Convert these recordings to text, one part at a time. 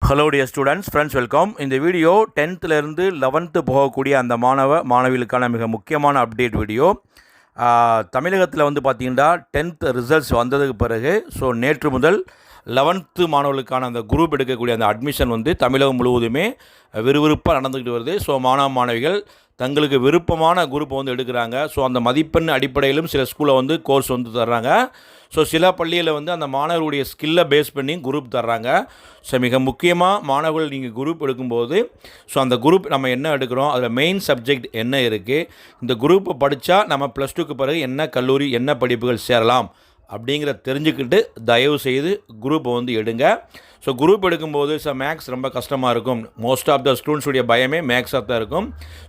Hello dear students, friends, welcome. இந்த video 10th போகக்கூடிய அந்த மாணவிகளுக்கான மிக முக்கியமான அப்டேட் வீடியோ. தமிழகத்தில் பார்த்திங்கன்னா 10th ரிசல்ட்ஸ் வந்ததுக்கு பிறகு நேற்று முதல் 11th மாணவர்களுக்கான அந்த குரூப் எடுக்கக்கூடிய அந்த அட்மிஷன் தமிழகம் முழுவதுமே விறுவிறுப்பாக நடந்துக்கிட்டு வருது. மாணவிகள் தங்களுக்கு விருப்பமான குரூப்பை எடுக்கிறாங்க. அந்த மதிப்பெண் அடிப்படையிலும் சில ஸ்கூலில் கோர்ஸ் தர்றாங்க. சில பள்ளியில் அந்த மாணவர்களுடைய ஸ்கில்லை பேஸ் பண்ணி குரூப் தர்றாங்க. மிக முக்கியமாக மாணவர்கள் நீங்கள் குரூப் எடுக்கும்போது அந்த குரூப் நம்ம என்ன எடுக்கிறோம், அதில் மெயின் சப்ஜெக்ட் என்ன இருக்குது, இந்த குரூப்பை படித்தா நம்ம +2க்கு பிறகு என்ன கல்லூரி என்ன படிப்புகள் சேரலாம் அப்படிங்கிறத தெரிஞ்சுக்கிட்டு தயவு செய்து குரூப்பை எடுங்க. குரூப் எடுக்கும்போது மேக்ஸ் ரொம்ப கஷ்டமாக இருக்கும். மோஸ்ட் ஆஃப் த ஸ்டூடெண்ட்ஸுடைய பயமே மேக்ஸாக தான் இருக்கும்.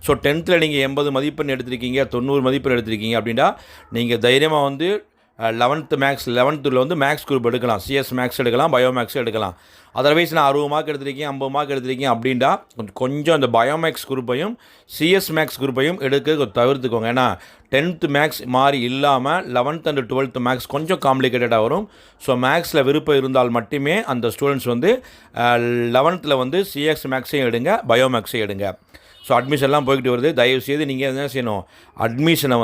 10th நீங்கள் 80 மதிப்பெண் எடுத்திருக்கீங்க, 90 மதிப்பெண் எடுத்திருக்கீங்க அப்படின்னா நீங்கள் தைரியமாக 11th மேக்ஸ் குரூப் எடுக்கலாம். சிஎஸ் மேக்ஸ் எடுக்கலாம், பயோ மேக்ஸ் எடுக்கலாம். அதர்வைஸ் நான் 60 மார்க் எடுத்திருக்கேன், 50 மார்க் எடுத்திருக்கேன் அப்படின்னா கொஞ்சம் அந்த பயோமேக்ஸ் குரூப்பையும் சிஎஸ் மேக்ஸ் குரூப்பையும் எடுக்க தவிர்த்துக்கோங்க. ஏன்னா 10th மேக்ஸ் மாதிரி இல்லாமல் 11th and 12th மேக்ஸ் கொஞ்சம் காம்ப்ளிகேட்டடாக வரும். மேக்ஸில் விருப்பம் இருந்தால் மட்டுமே அந்த ஸ்டூடெண்ட்ஸ் 11th சிஎஸ் மேக்ஸையும் எடுங்க, பயோமேக்ஸையும் எடுங்க. அட்மிஷன்லாம் போய்கிட்டு வருது. தயவுசெய்து நீங்கள் என்ன செய்யணும், அட்மிஷனை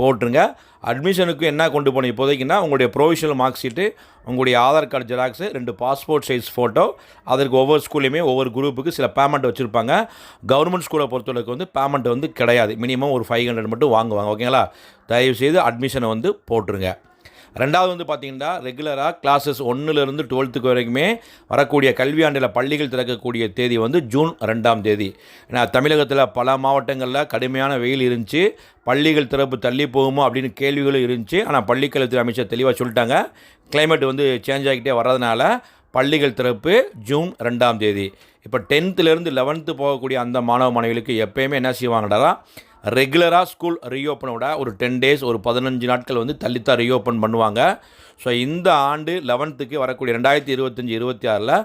போட்டுருங்க. அட்மிஷனுக்கு என்ன கொண்டு போகணும் இப்போதைக்குன்னா, உங்களுடைய ப்ரொவிஷனல் மார்க் ஷீட்டு, உங்களுடைய Aadhaar card xerox, 2 passport size photo. அதற்கு ஒவ்வொரு ஸ்கூல்லையுமே ஒவ்வொரு குரூப்புக்கு சில பேமெண்ட் வச்சுருப்பாங்க. கவர்மெண்ட் ஸ்கூலை பொறுத்தவரைக்கு பேமெண்ட் கிடையாது. மினிமம் ஒரு 500 மட்டும் வாங்குவாங்க. ஓகேங்களா? தயவுசெய்து அட்மிஷனை போட்டுருங்க. ரெண்டாவது பார்த்திங்கன்னா, ரெகுலராக கிளாஸஸ் 1லேருந்து 12th வரைக்குமே வரக்கூடிய கல்வியாண்டில் பள்ளிகள் திறக்கக்கூடிய தேதி ஜூன் 2 ஏன்னா தமிழகத்தில் பல மாவட்டங்களில் கடுமையான வெயில் இருந்துச்சு. பள்ளிகள் திறப்பு தள்ளி போகுமோ அப்படின்னு கேள்விகளும் இருந்துச்சு. ஆனால் பள்ளிக்கல்வித்துறை அமைச்சர் தெளிவாக சொல்லிட்டாங்க, கிளைமேட் சேஞ்ச் ஆகிக்கிட்டே வர்றதுனால பள்ளிகள் திறப்பு ஜூன் 2 இப்போ 10th 11th போகக்கூடிய அந்த மாணவிகளுக்கு எப்போயுமே என்ன செய்வாங்கடா, ரெகுலராக ஸ்கூல் ரீஓப்பனோட ஒரு 10 days ஒரு 15 நாட்கள் தள்ளித்தான் ரீஓப்பன் பண்ணுவாங்க. இந்த ஆண்டு 11th வரக்கூடிய 2025-26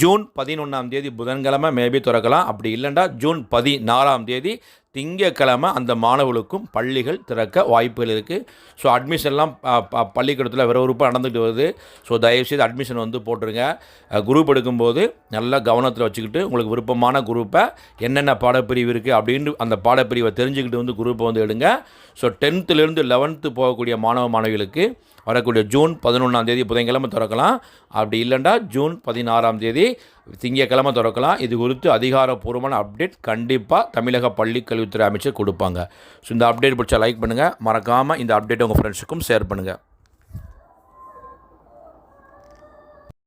ஜூன் 11 புதன்கிழமை மேபி திறக்கலாம். அப்படி இல்லைண்டா ஜூன் 14 திங்கக்கிழமை அந்த மாணவர்களுக்கும் பள்ளிகள் திறக்க வாய்ப்புகள் இருக்குது. அட்மிஷன்லாம் பள்ளிக்கூடத்தில் விறுவிறுப்பாக நடந்துகிட்டு வருது. தயவுசெய்து அட்மிஷன் போட்டுருங்க. குரூப் எடுக்கும்போது நல்லா கவனத்தில் வச்சுக்கிட்டு உங்களுக்கு விருப்பமான குரூப்பை என்னென்ன பாடப்பிரிவு இருக்குது அப்படின்னு அந்த பாடப்பிரிவை தெரிஞ்சுக்கிட்டு குரூப்பை எடுங்க. 10th 11th போகக்கூடிய மாணவிகளுக்கு வரக்கூடிய ஜூன் 11 புதன்கிழமை திறக்கலாம். அப்படி இல்லைண்டா ஜூன் 16 திங்கக்கிழமை திறக்கலாம். இது குறித்து அதிகாரப்பூர்வமான அப்டேட் கண்டிப்பாக தமிழக பள்ளிக் கல்வித்துறை அமைச்சர் கொடுப்பாங்க. இந்த அப்டேட் பிடிச்சா லைக் பண்ணுங்கள். மறக்காமல் இந்த அப்டேட்டை உங்கள் ஃப்ரெண்ட்ஸுக்கும் ஷேர் பண்ணுங்கள்.